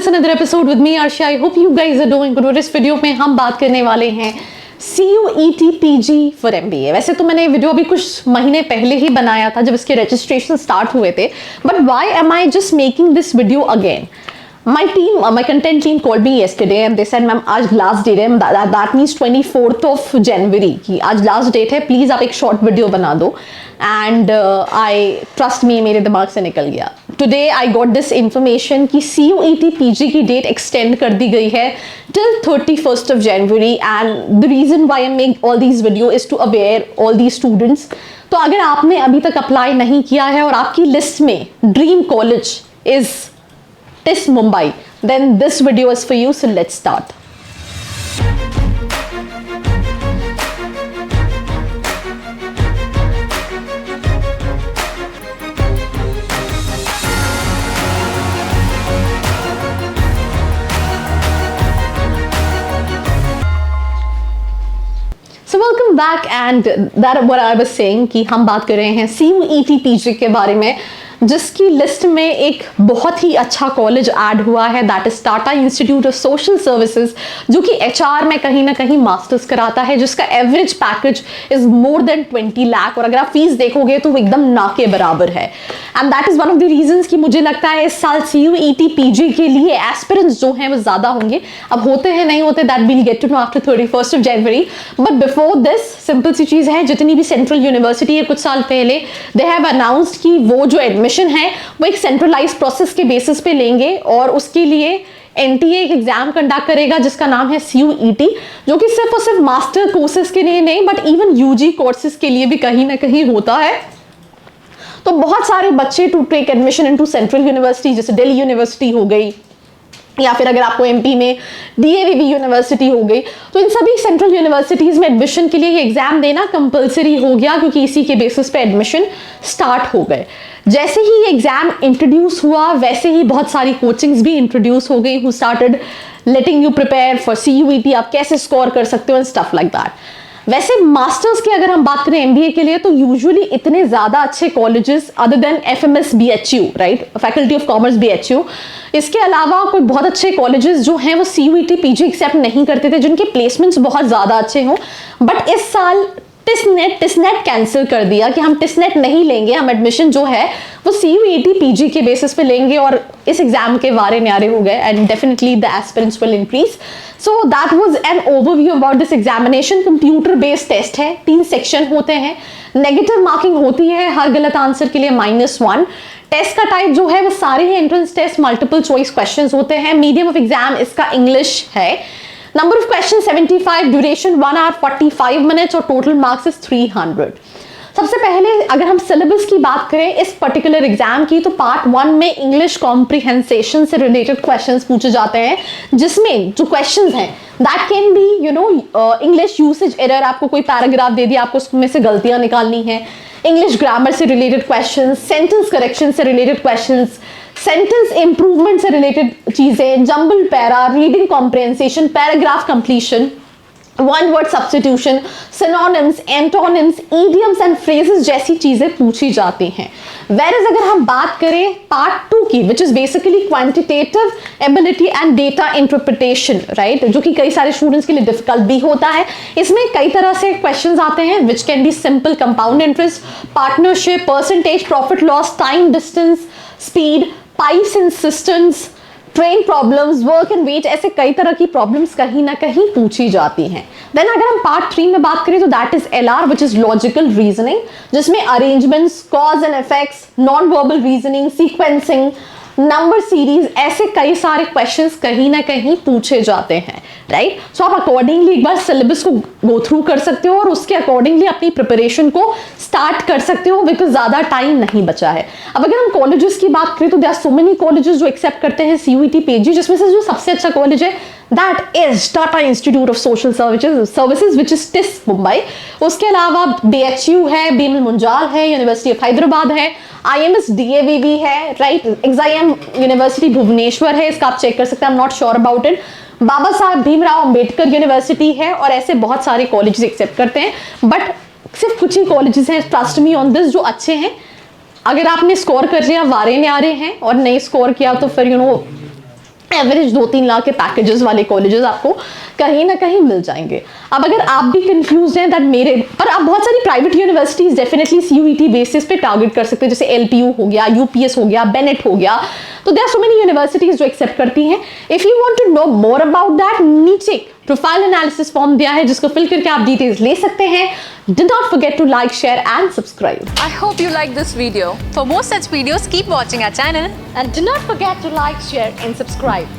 this another episode with me Arshi. I hope you guys are doing good. और इस video में हम बात करने वाले हैं CUET PG for MBA. वैसे तो मैंने ये वीडियो अभी कुछ महीने पहले ही बनाया था जब इसके रजिस्ट्रेशन स्टार्ट हुए थे, but why am I just making this video again? My content team called me yesterday and they said, ma'am आज लास्ट डेट है, that means 24th of January कि आज लास्ट डेट है, प्लीज आप एक short video बना दो. And trust me, मेरे दिमाग से निकल गया. Today I got this information कि CUET PG की डेट एक्सटेंड कर दी गई है till 31st of January and the reason why I make all these video is to aware all these students. तो अगर आपने अभी तक अप्लाई नहीं किया है और आपकी लिस्ट में dream college is TISS Mumbai, then this video is for you, so let's start. So welcome back, and that what I was saying कि हम बात कर रहे हैं CUET PG के बारे में, जिसकी लिस्ट में एक बहुत ही अच्छा कॉलेज ऐड हुआ है, that is Tata institute of social services, जो कि HR में कहीं ना कहीं मास्टर्स कराता है, जिसका average package is more than 20 lakh. और अगर आप फीस देखोगे तो वो एकदम ना के बराबर है. And that is one of the reasons कि मुझे लगता है इस साल CUET PG के लिए एस्पिरेंट्स जो हैं वो ज्यादा होंगे. अब होते हैं नहीं होते, that will get to know after 31st of January. But before this simple सी चीज है, जितनी भी सेंट्रल यूनिवर्सिटी है कुछ साल पहले दे हैव अनाउंस्ड कि वो जो एडमिशन है वो एक सेंट्रलाइज प्रोसेस के बेसिस पे लेंगे और उसके लिए NTA एक एग्जाम कंडक्ट करेगा जिसका नाम है CUET, जो कि सिर्फ और सिर्फ मास्टर कोर्सेज के लिए नहीं बट इवन UG कोर्सेज के लिए भी कहीं ना कहीं होता है. तो बहुत सारे बच्चे to take admission into central university, जैसे दिल्ली यूनिवर्सिटी हो गई, या फिर अगर आपको MP में DAVV यूनिवर्सिटी हो गई, तो इन सभी सेंट्रल यूनिवर्सिटीज में एडमिशन के लिए ये एग्जाम देना कंपलसरी हो गया, क्योंकि इसी के बेसिस पे एडमिशन स्टार्ट हो गए. जैसे ही ये एग्जाम इंट्रोड्यूस हुआ वैसे ही बहुत सारी कोचिंग्स भी इंट्रोड्यूस हो गई, who started letting you prepare for CUET, आप कैसे स्कोर कर सकते हो एंड स्टफ लाइक दैट. वैसे मास्टर्स की अगर हम बात करें MBA के लिए, तो यूजुअली इतने ज्यादा अच्छे colleges other than FMS BHU, right, faculty of commerce BHU, इसके अलावा कोई बहुत अच्छे कॉलेजेस जो हैं वो CUET PG एक्सेप्ट नहीं करते थे, जिनके प्लेसमेंट्स बहुत ज्यादा अच्छे हों. बट इस साल टिसनेट कैंसिल कर दिया कि हम टिसनेट नहीं लेंगे, हम एडमिशन जो है वो CUET PG के बेसिस पे लेंगे, और इस एग्जाम के वारे न्यारे हो गए and definitely the aspirants will increase. So that was an overview about this examination. Computer based test है, 3 सेक्शन होते हैं, नेगेटिव मार्किंग होती है हर गलत आंसर के लिए -1. टेस्ट का टाइप जो है वो सारे ही entrance test multiple choice questions होते हैं. मीडियम ऑफ एग्जाम इसका इंग्लिश है. Number of question 75, duration 1 hour 45 minutes और टोटल मार्क्स इज 300. सबसे पहले अगर हम सिलेबस की बात करें इस पर्टिकुलर एग्जाम की, तो पार्ट 1 में इंग्लिश कॉम्प्रिहेंसेशन से रिलेटेड क्वेश्चंस पूछे जाते हैं, जिसमें जो क्वेश्चंस हैं that can be English usage error, आपको कोई पैराग्राफ दे दिया, आपको उसमें से गलतियां निकालनी है, इंग्लिश ग्रामर से रिलेटेड क्वेश्चंस, सेंटेंस करेक्शन से रिलेटेड क्वेश्चंस, सेंटेंस इंप्रूवमेंट से रिलेटेड चीजें, jumble para, reading comprehension, paragraph completion, one word substitution, synonyms, antonyms, idioms and phrases जैसी चीजें पूछी जाती हैं. वेरएज अगर हम बात करें पार्ट 2 की, which is basically quantitative ability and data interpretation, right, जो कि कई सारे स्टूडेंट्स के लिए डिफिकल्ट भी होता है. इसमें कई तरह से क्वेश्चंस आते हैं which can be simple, compound interest, partnership, percentage, profit loss, time distance, speed, pipes and systems, train problems, work and wait, ऐसे कई तरह की प्रॉब्लम्स कहीं ना कहीं पूछी जाती हैं. देन अगर हम पार्ट 3 में बात करें तो that is LR, which is logical reasoning, जिसमें arrangements, cause and effects, non verbal reasoning, sequencing, number series, ऐसे कई सारे क्वेश्चंस कहीं ना कहीं पूछे जाते हैं, राइट. सो आप अकॉर्डिंगली एक बार सिलेबस को गो थ्रू कर सकते हो और उसके अकॉर्डिंगली अपनी प्रिपरेशन को स्टार्ट कर सकते हो, बिकॉज ज्यादा टाइम नहीं बचा है. अब अगर हम कॉलेजेस की बात करें तो there are so many colleges जो एक्सेप्ट करते हैं CUET PG, जिसमें से जो सबसे अच्छा कॉलेज है that is Tata institute of social services which is TISS Mumbai. उसके अलावा BHU है, बीमल मुंजाल है, यूनिवर्सिटी ऑफ हैदराबाद है, IMS DAVV है, राइट, XIM यूनिवर्सिटी भुवनेश्वर है, इसका आप चेक कर सकते हैं, I am not sure about it. Baba Saheb Bhimrao Ambedkar university है, और ऐसे बहुत सारे कॉलेजेस एक्सेप्ट करते हैं. बट सिर्फ कुछ ही कॉलेजेस हैं, ट्रस्ट मी ऑन दिस, जो अच्छे हैं. अगर आपने स्कोर कर लिया वारे न्यारे हैं, और नहीं स्कोर किया तो फिर एवरेज 2-3 लाख के पैकेजेस वाले कॉलेजेस आपको कहीं ना कहीं मिल जाएंगे। अब अगर आप भी कंफ्यूज हैं दैट मेरे पर, आप बहुत सारी private universities definitely CUET basis पे टारगेट कर सकते हैं, जैसे LPU हो गया, UPS हो गया, बेनेट हो गया, तो there are so many universities जो एक्सेप्ट करती हैं। If you want to know more about that, नीचे प्रोफाइल एनालिसिस फॉर्म दिया है जिसको फिल करके आप डिटेल्स ले सकते हैं। Do not forget to like, share and subscribe. I hope you like this video. For more such videos, keep watching our channel. And do not forget to like, share and subscribe.